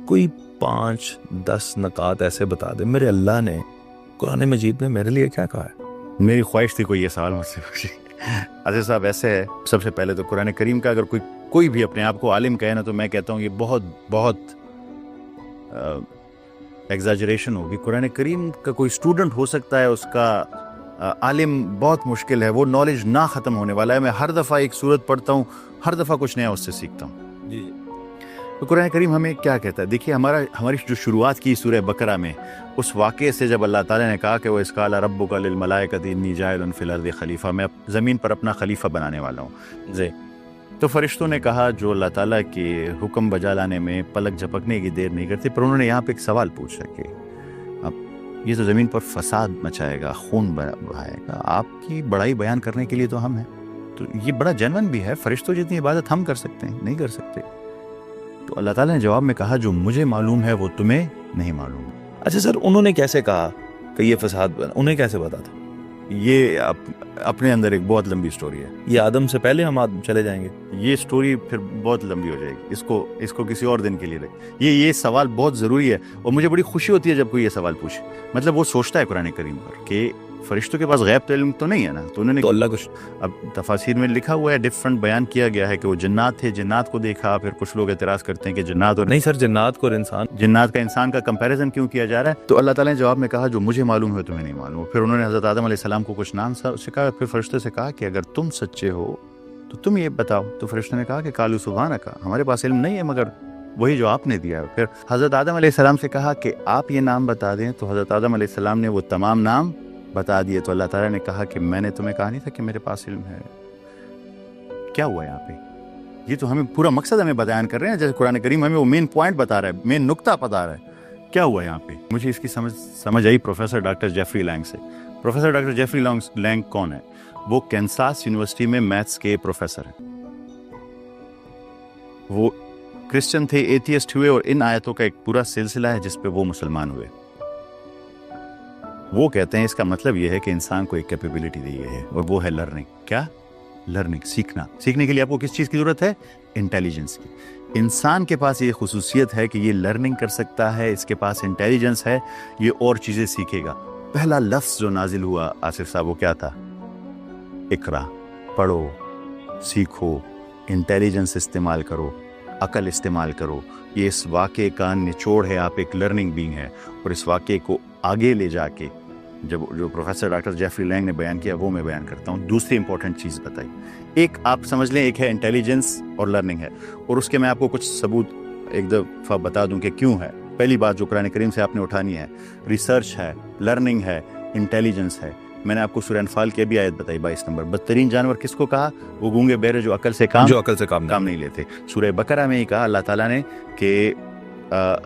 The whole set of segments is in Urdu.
کوئی 5-10 نکات ایسے بتا دیں میرے اللہ نے قرآن مجید میں میرے لیے کیا کہا ہے. میری خواہش تھی کوئی یہ سوال مجھ سے پوچھے. عزیز صاحب ایسے ہے، سب سے پہلے تو قرآن کریم کا اگر کوئی بھی اپنے آپ کو عالم کہے نا، تو میں کہتا ہوں یہ بہت ایگزاجریشن ہوگی. قرآن کریم کا کوئی اسٹوڈنٹ ہو سکتا ہے، اس کا عالم بہت مشکل ہے. وہ نالج نہ ختم ہونے والا ہے. میں ہر دفعہ ایک سورت پڑھتا ہوں، ہر دفعہ کچھ نیا اس سے سیکھتا ہوں. جی تو قرآن کریم ہمیں کیا کہتا ہے؟ دیکھیے ہماری جو شروعات کی سورہ بقرہ میں، اس واقعے سے جب اللہ تعالیٰ نے کہا کہ وہ اِذ قال ربک للملائکۃ انی جاعل فی الارض خلیفہ، میں زمین پر اپنا خلیفہ بنانے والا ہوں. جی تو فرشتوں نے کہا جو اللہ تعالیٰ کے حکم بجا لانے میں پلک جھپکنے کی دیر نہیں کرتے. پر انہوں نے یہاں پہ ایک سوال پوچھا کہ اب یہ تو زمین پر فساد مچائے گا، خون بہائے گا، آپ کی بڑائی بیان کرنے کے لیے تو ہم ہیں. تو یہ بڑا جینون بھی ہے. فرشتوں جتنی عبادت ہم کر سکتے ہیں؟ نہیں کر سکتے. تو اللہ تعالیٰ نے جواب میں کہا جو مجھے معلوم ہے وہ تمہیں نہیں معلوم. اچھا سر، انہوں نے کیسے کہا کہ یہ فساد بنا؟ انہیں کیسے پتا تھا؟ یہ اپنے اندر ایک بہت لمبی سٹوری ہے. یہ آدم سے پہلے ہم چلے جائیں گے. یہ سٹوری پھر بہت لمبی ہو جائے گی. اس کو کسی اور دن کے لیے رکھ. یہ سوال بہت ضروری ہے، اور مجھے بڑی خوشی ہوتی ہے جب کوئی یہ سوال پوچھے. مطلب وہ سوچتا ہے قرآن کریم پر کہ فرشتوں کے پاس غیب علم تو نہیں ہے نا. تو انہوں نے تو اللہ کچھ اب تفاسیر میں لکھا ہوا ہے، ڈفرنٹ بیان کیا گیا ہے کہ وہ جنات تھے، جنات کو دیکھا. پھر کچھ لوگ اعتراض کرتے ہیں کہ جنات اور نہیں سر، جنات کو جنات کا انسان کا کمپیریزن کیوں کیا جا رہا ہے. تو اللہ تعالیٰ نے جواب میں کہا جو مجھے معلوم ہے تمہیں نہیں معلوم. پھر انہوں نے حضرت آدم علیہ السلام کو کچھ نام سکھایا. پھر فرشتے سے کہا کہ اگر تم سچے ہو تو تم یہ بتاؤ. تو فرشتوں نے کہا کہ قالوا سبحانک، ہمارے پاس علم نہیں ہے مگر وہی جو آپ نے دیا ہے. پھر حضرت آدم علیہ السلام سے کہا کہ آپ یہ نام بتا دیں. تو حضرت آدم علیہ السلام نے وہ تمام نام بتا دیے. تو اللہ تعالیٰ نے کہا کہ میں نے تمہیں کہا نہیں تھا کہ میرے پاس علم ہے. کیا ہوا یہاں پہ؟ یہ تو ہمیں پورا مقصد ہمیں بیان کر رہے ہیں. جیسے قرآن کریم ہمیں وہ مین پوائنٹ بتا رہا ہے، مین نقطہ بتا رہا ہے. کیا ہوا یہاں پہ؟ مجھے اس کی سمجھ آئی پروفیسر ڈاکٹر جیفری لینگ سے. پروفیسر ڈاکٹر جیفری لینگ کون ہے؟ وہ کینساس یونیورسٹی میں میتھس کے پروفیسر ہیں. وہ کرسچن تھے، ایتھیسٹ ہوئے، اور ان آیتوں کا ایک پورا سلسلہ ہے جس پہ وہ مسلمان ہوئے. وہ کہتے ہیں اس کا مطلب یہ ہے کہ انسان کو ایک کیپیبلٹی دی گئی ہے، اور وہ ہے لرننگ. کیا؟ لرننگ، سیکھنا. سیکھنے کے لیے آپ کو کس چیز کی ضرورت ہے؟ انٹیلیجنس کی. انسان کے پاس یہ خصوصیت ہے کہ یہ لرننگ کر سکتا ہے، اس کے پاس انٹیلیجنس ہے، یہ اور چیزیں سیکھے گا. پہلا لفظ جو نازل ہوا آصف صاحب وہ کیا تھا؟ اقرا. پڑھو، سیکھو، انٹیلیجنس استعمال کرو، عقل استعمال کرو. یہ اس واقعے کا نچوڑ ہے. آپ ایک لرننگ بینگ ہے، اور اس واقعے کو آگے لے جا کے جو پروفیسر ڈاکٹر جیفری لینگ نے بیان کیا وہ میں بیان کرتا ہوں. دوسری امپورٹنٹ چیز بتائی، ایک آپ سمجھ لیں، ایک ہے انٹیلیجنس اور لرننگ ہے، اور اس کے میں آپ کو کچھ ثبوت ایک دفعہ بتا دوں کہ کیوں ہے. پہلی بات جو قرآن کریم سے آپ نے اٹھانی ہے، ریسرچ ہے، لرننگ ہے، انٹیلیجنس ہے. میں نے آپ کو سورہ انفال کی بھی آیت بتائی 22 نمبر. بدترین جانور کس کو کہا؟ وہ گونگے بہرے جو عقل سے کام نہیں لیتے. سورہ بقرہ میں ہی کہا اللہ تعالیٰ نے کہ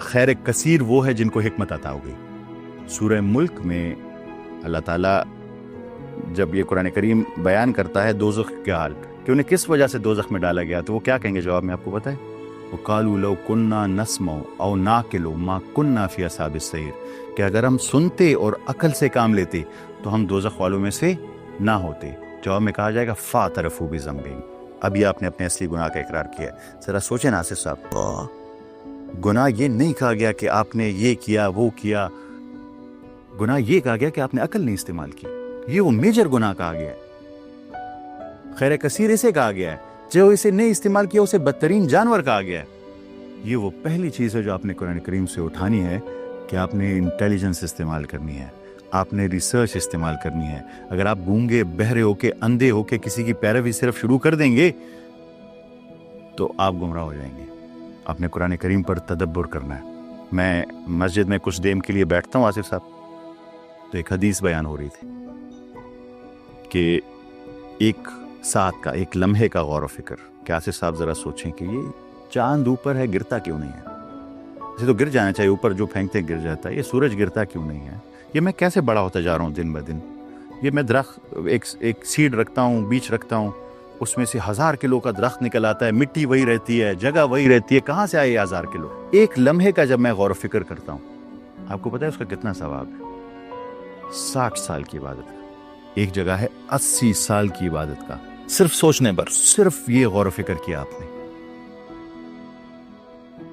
خیر کثیر وہ ہے جن کو حکمت عطا ہو گئی. سورہ ملک میں اللہ تعالیٰ جب یہ قرآن کریم بیان کرتا ہے دوزخ کے حال کہ انہیں کس وجہ سے دوزخ میں ڈالا گیا، تو وہ کیا کہیں گے جواب میں آپ کو بتائیں؟ وَقَالُوا لَوْ كُنَّا نَسْمَعُ أَوْ نَعْقِلُ مَا كُنَّا فِي أَصْحَابِ السَّعِيرِ، کہ اگر ہم سنتے اور عقل سے کام لیتے تو ہم دوزخ والوں میں سے نہ ہوتے. جواب میں کہا جائے گا فَاعْتَرَفُوا بِذَنبِهِمْ. ابھی آپ نے اپنے اصلی گناہ کا اقرار کیا ہے. ذرا سوچیں ناصر صاحب، گناہ یہ نہیں کہا گیا کہ آپ نے یہ کیا وہ کیا. گناہ یہ کہا گیا کہ آپ نے عقل نہیں استعمال کی. یہ وہ میجر گناہ کہا گیا ہے. خیر کثیر اسے کہا گیا ہے. جو اسے نہیں استعمال کیا اسے بدترین جانور کہا گیا ہے. یہ وہ پہلی چیز ہے جو آپ نے قرآن کریم سے اٹھانی ہے کہ آپ نے انٹیلیجنس استعمال کرنی ہے، آپ نے ریسرچ استعمال کرنی ہے. اگر آپ گونگے بہرے ہو کے اندھے ہو کے کسی کی پیروی صرف شروع کر دیں گے تو آپ گمراہ ہو جائیں گے. آپ نے قرآن کریم پر تدبر کرنا ہے. میں مسجد میں کچھ دیر کے لیے بیٹھتا ہوں آصف صاحب، تو ایک حدیث بیان ہو رہی تھی کہ ایک ساتھ کا، ایک لمحے کا غور و فکر. کہ آصف صاحب ذرا سوچیں کہ یہ چاند اوپر ہے، گرتا کیوں نہیں ہے؟ اسے تو گر جانا چاہیے، اوپر جو پھینکتے گر جاتا ہے. یہ سورج گرتا کیوں نہیں ہے؟ یہ میں کیسے بڑا ہوتا جا رہا ہوں دن بہ دن؟ یہ میں درخت ایک سیڈ رکھتا ہوں، بیج رکھتا ہوں، اس میں سے 1000 کلو کا درخت نکل آتا ہے. مٹی وہی رہتی ہے، جگہ وہی رہتی ہے، کہاں سے آئے 1000 کلو؟ ایک لمحے کا جب میں غور و فکر کرتا ہوں، آپ کو پتہ ہے اس کا کتنا ثواب ہے؟ 60 سال کی عبادت کا. ایک جگہ ہے 80 سال کی عبادت کا، صرف سوچنے پر. صرف یہ غور و فکر کیا آپ نے.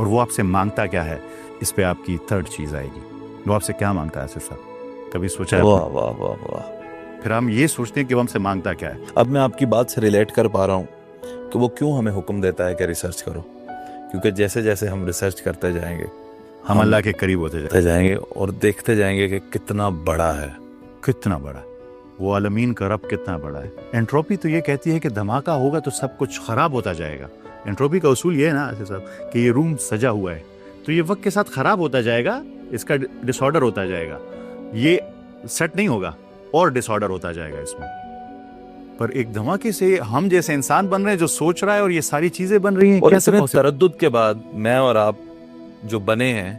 اور وہ آپ سے مانگتا کیا ہے، اس پہ آپ کی تھرڈ چیز آئے گی. وہ آپ سے کیا مانگتا ہے آصف صاحب، کبھی سوچا ہے؟ واہ واہ واہ واہ. پھر ہم یہ سوچتے ہیں کہ وہ ہم سے مانگتا کیا ہے. اب میں آپ کی بات سے ریلیٹ کر پا رہا ہوں کہ وہ کیوں ہمیں حکم دیتا ہے کہ ریسرچ کرو، کیونکہ جیسے جیسے ہم ریسرچ کرتے جائیں گے ہم اللہ کے قریب ہوتے کرتے جائیں گے اور دیکھتے جائیں گے کہ کتنا بڑا ہے. کتنا بڑا وہ عالمین کا رب کتنا بڑا ہے. انٹروپی تو یہ کہتی ہے کہ دھماکہ ہوگا تو سب کچھ خراب ہوتا جائے گا. انٹروپی کا اصول یہ ہے نا آصف صاحب کہ یہ روم سجا ہوا ہے تو یہ وقت کے ساتھ خراب ہوتا جائے گا، اس کا ڈس آرڈر ہوتا جائے گا، یہ سیٹ نہیں ہوگا اور ڈس آرڈر ہوتا جائے گا اس میں. پر ایک دھماکے سے ہم جیسے انسان بن رہے ہیں جو سوچ رہا ہے اور یہ ساری چیزیں بن رہی ہیں. اور کیسے اتنے possible؟ تردد کے بعد میں اور آپ جو بنے ہیں،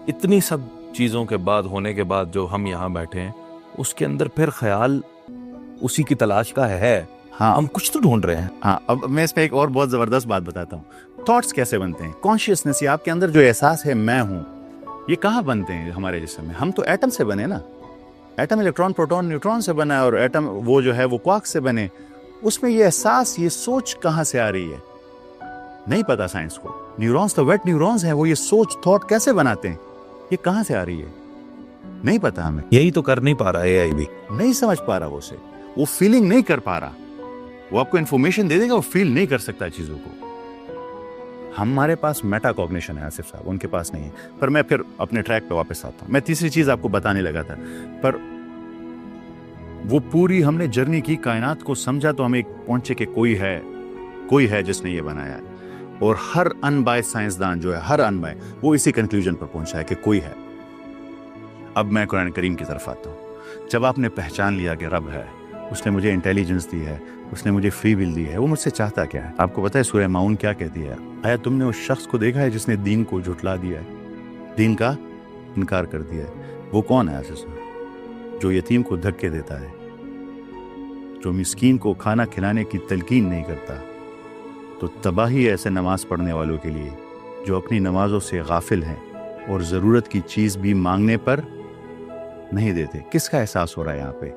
اتنی سب چیزوں کے بعد ہونے کے بعد جو ہم یہاں بیٹھے ہیں، اس کے اندر پھر خیال اسی کی تلاش کا ہے. ہاں ہم کچھ تو ڈھونڈ رہے ہیں. ہاں اب میں اس پہ ایک اور بہت زبردست بات بتاتا ہوں. تھاٹس کیسے بنتے ہیں؟ کانشیسنیس، یہ آپ کے اندر جو احساس ہے میں ہوں، یہ کہاں بنتے ہیں ہمارے جسم میں؟ ہم تو ایٹم سے بنے نا. ایٹم الیکٹران پروٹون نیوٹران سے بنا ہے اور ایٹم وہ جو ہے وہ کوارک سے بنے. اس میں یہ احساس، یہ سوچ کہاں سے آ رہی ہے نہیں پتا سائنس کو. نیورونز تو ویٹ نیورونز ہیں، وہ یہ سوچ تھاٹ کیسے بناتے ہیں، یہ کہاں سے آ رہی ہے نہیں پتا ہمیں. یہی تو کر نہیں پا رہا ہے AI بھی. نہیں سمجھ پا رہا اسے، وہ فیلنگ نہیں کر پا رہا. وہ آپ کو انفارمیشن دے دے گا، وہ فیل نہیں کر سکتا چیزوں کو. ہمارے پاس میٹا کوگنیشن ہے آصف صاحب، ان کے پاس نہیں ہے. پر میں پھر اپنے ٹریک پہ واپس آتا ہوں. میں تیسری چیز آپ کو بتانے لگا تھا، پر وہ پوری ہم نے جرنی کی، کائنات کو سمجھا تو ہمیں پہنچے کہ کوئی ہے جس نے یہ بنایا ہے. اور ہر ان بائے سائنسدان جو ہے، ہر ان بائے، وہ اسی کنکلوژن پر پہنچا ہے کہ کوئی ہے. اب میں قرآن کریم کی طرف آتا ہوں. جب آپ نے پہچان لیا کہ رب ہے، اس نے مجھے انٹیلیجنس دی ہے، اس نے مجھے فری ول دی ہے، وہ مجھ سے چاہتا کیا ہے؟ آپ کو پتہ ہے سورہ ماؤن کیا کہتی ہے؟ آیا تم نے اس شخص کو دیکھا ہے جس نے دین کو جھٹلا دیا ہے، دین کا انکار کر دیا ہے؟ وہ کون ہے آصف صاحب؟ جو یتیم کو دھکے دیتا ہے، جو مسکین کو کھانا کھلانے کی تلقین نہیں کرتا. تو تباہی ہے ایسے نماز پڑھنے والوں کے لیے جو اپنی نمازوں سے غافل ہیں اور ضرورت کی چیز بھی مانگنے پر نہیں دیتے. کس کا احساس ہو رہا ہے یہاں پہ؟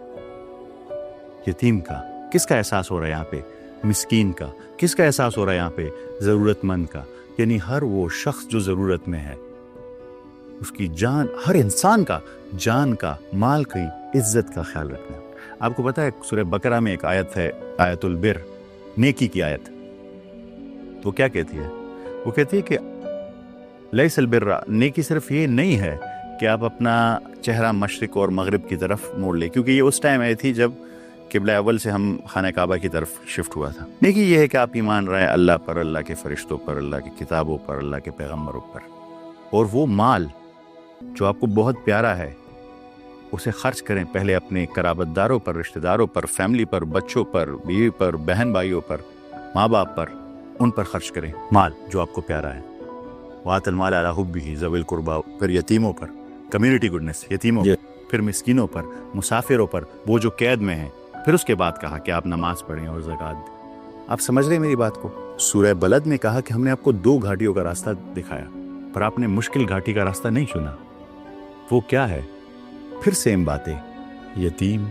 یتیم کا. کس کا احساس ہو رہا ہے یہاں پہ؟ مسکین کا. کس کا احساس ہو رہا ہے یہاں پہ؟ ضرورت مند کا. یعنی ہر وہ شخص جو ضرورت میں ہے، اس کی جان، ہر انسان کا جان کا، مال کی عزت کا خیال رکھنا. آپ کو پتہ ہے سورہ بقرہ میں ایک آیت ہے، آیت البر، نیکی کی آیت. تو کیا کہتی ہے؟ وہ کہتی ہے کہ لیس البر، نیکی صرف یہ نہیں ہے کہ آپ اپنا چہرہ مشرق اور مغرب کی طرف موڑ لیں، کیونکہ یہ اس ٹائم آئی تھی جب قبلہ اول سے ہم خانہ کعبہ کی طرف شفٹ ہوا تھا. نیکی یہ ہے کہ آپ ایمان رہے اللہ پر، اللہ کے فرشتوں پر، اللہ کی کتابوں پر، اللہ کے پیغمبروں پر. اور وہ مال جو آپ کو بہت پیارا ہے اسے خرچ کریں، پہلے اپنے قرابت داروں پر، رشتہ داروں پر، فیملی پر، بچوں پر، بیوی پر، بہن بھائیوں پر، ماں باپ پر، ان پر خرچ کریں مال جو آپ کو پیارا ہے. وَآتَ الْمَالَ عَلَىٰ حُبِّهِ ذَوِي الْقُرْبَىٰ. پھر یتیموں پر، کمیونٹی گڈنس، یتیموں پر، پھر مسکینوں پر، مسافروں پر، وہ جو قید میں ہیں. پھر اس کے بعد کہا کہ آپ نماز پڑھیں اور زکوٰۃ دیں. آپ سمجھ رہے ہیں میری بات کو؟ سورہ بلد میں کہا کہ ہم نے آپ کو 2 گھاٹیوں کا راستہ دکھایا، پر آپ نے مشکل گھاٹی کا راستہ نہیں چنا. وہ کیا ہے؟ پھر سیم باتیں، یتیم،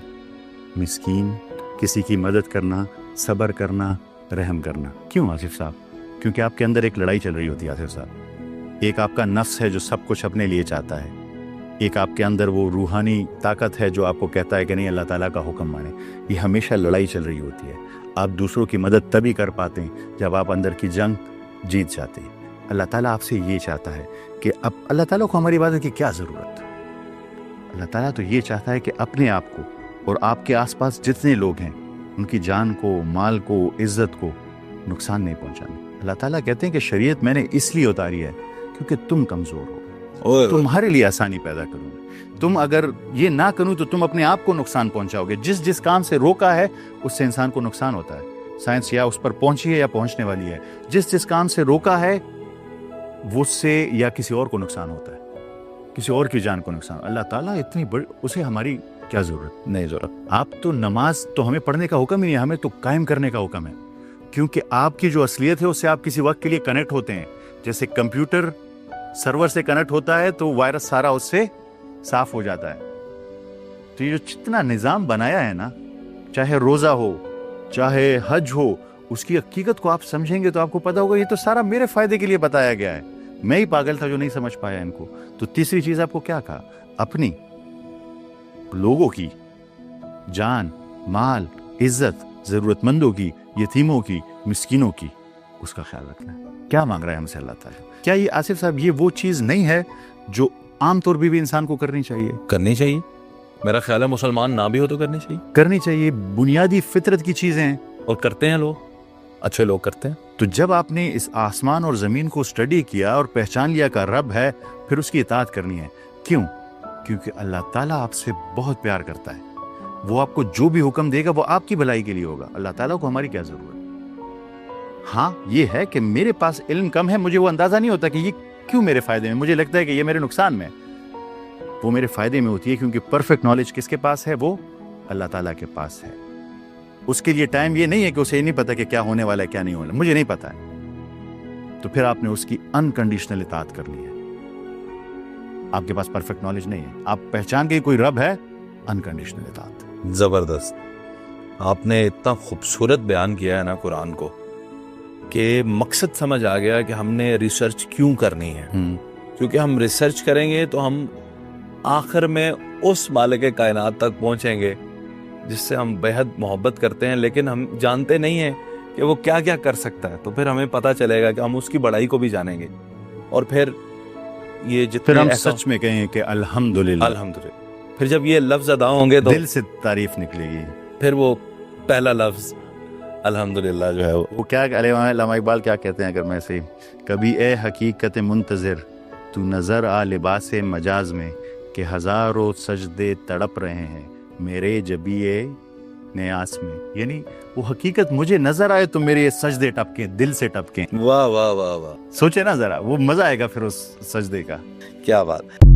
مسکین، کسی کی مدد کرنا، صبر کرنا، رحم کرنا. کیوں آصف صاحب؟ کیونکہ آپ کے اندر ایک لڑائی چل رہی ہوتی ہے آصف صاحب. ایک آپ کا نفس ہے جو سب کچھ اپنے لیے چاہتا ہے، ایک آپ کے اندر وہ روحانی طاقت ہے جو آپ کو کہتا ہے کہ نہیں اللہ تعالیٰ کا حکم مانے. یہ ہمیشہ لڑائی چل رہی ہوتی ہے. آپ دوسروں کی مدد تبھی کر پاتے ہیں جب آپ اندر کی جنگ جیت جاتے ہیں. اللہ تعالیٰ آپ سے یہ چاہتا ہے کہ اب اللہ تعالیٰ کو ہماری عبادت کی کیا ضرورت؟ اللہ تعالیٰ تو یہ چاہتا ہے کہ اپنے آپ کو اور آپ کے آس پاس جتنے لوگ ہیں ان کی جان کو، مال کو، عزت کو نقصان نہیں پہنچانا. اللہ تعالیٰ کہتے ہیں کہ شریعت میں نے اس لیے اتاری ہے کیونکہ تم کمزور ہو، تمہارے لیے آسانی پیدا کروں. تم اگر یہ نہ کروں تو تم اپنے آپ کو نقصان پہنچاؤ گے. جس کام سے روکا ہے اس سے انسان کو نقصان ہوتا ہے. سائنس یا اس پر پہنچی ہے یا پہنچنے والی ہے. جس کام سے روکا ہے وہ اس سے یا کسی اور کو نقصان ہوتا ہے، کسی اور کی جان کو نقصان. اللہ تعالیٰ اتنی بڑی، اسے ہماری کیا ضرورت؟ نہیں ضرورت. آپ تو نماز تو ہمیں پڑھنے کا حکم ہی نہیں، ہمیں تو قائم کرنے کا حکم ہے. کیونکہ آپ کی جو اصلیت ہے اس سے آپ کسی وقت کے لیے کنیکٹ ہوتے ہیں. جیسے کمپیوٹر سرور سے کنیکٹ ہوتا ہے تو وائرس سارا اس سے صاف ہو جاتا ہے. تو یہ جو جتنا نظام بنایا ہے نا، چاہے روزہ ہو، چاہے حج ہو، اس کی حقیقت کو آپ سمجھیں گے تو آپ کو پتا ہوگا یہ تو سارا میرے فائدے کے لیے بتایا گیا ہے, میں ہی پاگل تھا جو نہیں سمجھ پایا ان کو. تو تیسری چیز آپ کو کیا کہا, اپنی لوگوں کی جان, مال, عزت, ضرورت مندوں کی, یتیموں کی, مسکینوں کی, اس کا خیال رکھنا ہے. کیا مانگ رہا ہے ہم سے اللہ تعالیٰ؟ کیا یہ آصف صاحب یہ وہ چیز نہیں ہے جو عام طور پہ بھی انسان کو کرنی چاہیے؟ کرنی چاہیے. میرا خیال ہے مسلمان نہ بھی ہو تو کرنی چاہیے. کرنی چاہیے, بنیادی فطرت کی چیزیں ہیں اور کرتے ہیں لوگ, اچھے لوگ کرتے ہیں. تو جب آپ نے اس آسمان اور زمین کو اسٹڈی کیا اور پہچان لیا کہ رب ہے, پھر اس کی اطاعت کرنی ہے. کیوں؟ کیونکہ اللہ تعالیٰ آپ سے بہت پیار کرتا ہے. وہ آپ کو جو بھی حکم دے گا وہ آپ کی بھلائی کے لیے ہوگا. اللہ تعالیٰ کو ہماری کیا ضرورت؟ ہاں یہ ہے کہ میرے پاس علم کم ہے, مجھے وہ اندازہ نہیں ہوتا کہ یہ کیوں میرے فائدے میں, مجھے لگتا ہے کہ یہ میرے نقصان میں. وہ میرے فائدے میں ہوتی ہے کیونکہ پرفیکٹ نالج کس کے پاس ہے؟ وہ اللہ تعالیٰ کے پاس ہے. اس کے لیے ٹائم یہ نہیں ہے کہ اسے یہ نہیں پتا کہ کیا ہونے والا ہے کیا نہیں ہونے والا, مجھے نہیں پتا ہے. تو پھر آپ نے اس کی انکنڈیشنل اطاعت کر لی ہے. آپ کے پاس پرفیکٹ نالج نہیں ہے, آپ پہچان کے کوئی رب ہے, انکنڈیشنل اطاعت. زبردست. آپ نے اتنا خوبصورت بیان کیا ہے نا قرآن کو کہ مقصد سمجھ آ گیا کہ ہم نے ریسرچ کیوں کرنی ہے. کیونکہ ہم ریسرچ کریں گے تو ہم آخر میں اس مالک کائنات تک پہنچیں گے جس سے ہم بے حد محبت کرتے ہیں, لیکن ہم جانتے نہیں ہیں کہ وہ کیا کیا کر سکتا ہے. تو پھر ہمیں پتہ چلے گا کہ ہم اس کی بڑائی کو بھی جانیں گے, اور پھر یہ پھر جتنے ہم سچ میں کہیں کہ الحمدللہ, الحمدللہ, پھر جب یہ لفظ ادا ہوں گے تو دل سے تعریف نکلے گی. پھر وہ پہلا لفظ الحمدللہ جو ہے وہ کیا علامہ اقبال کیا کہتے ہیں, اگر میں سے کبھی اے حقیقت منتظر تو نظر آ لباس مجاز میں, کہ ہزاروں سجدے تڑپ رہے ہیں میرے جبیے نیاس میں. یعنی وہ حقیقت مجھے نظر آئے تو میرے یہ سجدے ٹپکیں, دل سے ٹپکیں. واہ واہ واہ واہ, سوچے نا ذرا, وہ مزہ آئے گا پھر اس سجدے کا. کیا بات.